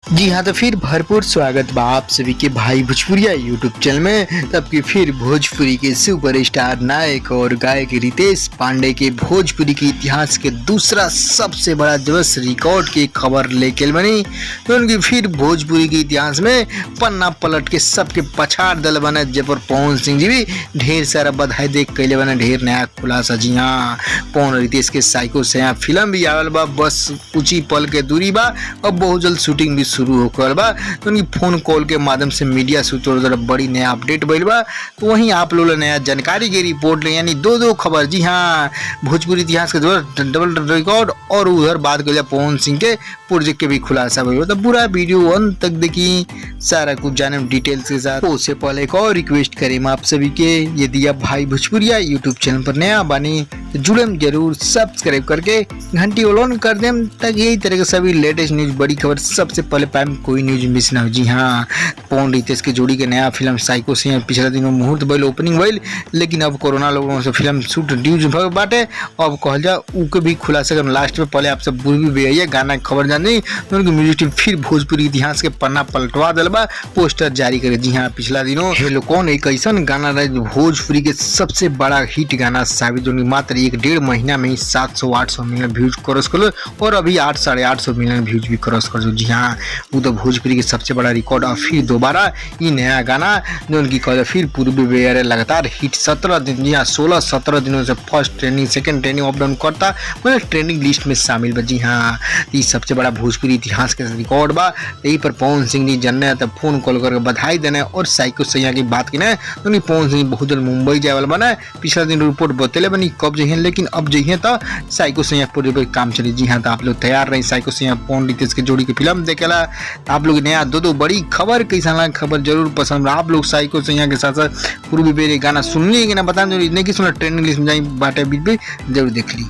जी हाँ, तो फिर भरपूर स्वागत बा आप सभी के भाई भोजपुरिया यूट्यूब चैनल में। तब की फिर भोजपुरी के सुपरस्टार नायक और गायक रितेश पांडे के भोजपुरी के इतिहास के दूसरा सबसे बड़ा दिवस रिकॉर्ड की खबर लेके बनी। तो उनकी फिर भोजपुरी के इतिहास में पन्ना पलट के सबके पछाड़ दल बने, जब पर पवन सिंह जी भी ढेर सारा बधाई देख कैले बने ढेर नया खुलासा। जी हाँ, पवन रितेश के साइको से यहाँ फिल्म भी आवल बा, बस कुछ ही पल के दूरी बा। अब बहुत जल्द शूटिंग भी शुरू होकर बा। तो उनकी फोन कॉल के माध्यम से मीडिया सूत्रों द्वारा बड़ी नया अपडेट भइल बा। तो वहीं आप लोग नया जानकारी की रिपोर्ट ले, यानी दो खबर। जी हाँ, भोजपुरी इतिहास के डबल रिकॉर्ड और उधर बात कर पवन सिंह के प्रोजेक्ट के भी खुलासा भइल। तो पूरा वीडियो अंत तक देखी, सारा कुछ जाने डिटेल्स के साथ। उससे पहले एक और रिक्वेस्ट करें आप सभी के, यदि आप भाई भोजपुरिया यूट्यूब चैनल पर नया बानी तो जुड़े जरूर सब्सक्राइब करके घंटी ऑन कर दें, ताकि यही तरह के सभी लेटेस्ट न्यूज बड़ी खबर सबसे पहले पाएं, कोई न्यूज मिस ना हो। जी हाँ, पवन रितेश के जोड़ी के नया फिल्म साइको से पिछले दिनों मुहूर्त भइल, ओपनिंग भइल, लेकिन अब कोरोना लोगों से फिल्म शूट ड्यूज बाटे। अब कहल जा उके भी खुलासा कर लास्ट में। पहले आप सब बुरी भी है गाना खबर जानी, तो उनकी म्यूजिक टीम फिर भोजपुरी इतिहास के पन्ना पलटवा दिल बा, पोस्टर जारी करे। जी हाँ, पिछला दिनों हेलो कौन एक ऐसा गाना रहे भोजपुरी के सबसे बड़ा हिट गाना साबित, जो मात्र 1.5 महीना में ही 700-800 मिलियन व्यूज क्रॉस कर, और अभी 800-850 मिलियन व्यूज भी क्रॉस कर। जी हाँ, वो तो भोजपुरी के सबसे बड़ा रिकॉर्ड। और फिर दोबारा ये नया गाना जो उनकी कह फिर पूर्वी बेयर लगातार हिट 17 दिन, जी हाँ 16-17 दिनों से first trending second trending up down करता, मतलब ट्रेंडिंग लिस्ट में शामिल बा। जी हाँ, ये सबसे बड़ा भोजपुरी इतिहास के रिकॉर्ड बा। यही पर पवन सिंह जी जनने तब फोन कॉल करके बधाई देने और साइको सैया की बात की ना, तो पवन सिंह बहुत जल्द मुंबई जाए वाला बना। पिछला दिन रिपोर्ट बतेले बनी कब जइए, लेकिन अब जइए तो साइको सैया पूरे पे काम चली। जी हाँ, तो आप लोग तैयार रहे साइको सैया पवन रितेश के जोड़ी की फिल्म देखेला। आप लोग नया दो बड़ी खबर कैसा लगा, खबर जरूर पसंद। आप लोग साइको सैया के साथ साथ पूर्वी बेरे गाना सुननी है कि ना, बता दो। नहीं कि सुना ट्रेंडिंग लिस्ट में जाई बाटे बीच भी जरूर देख ली।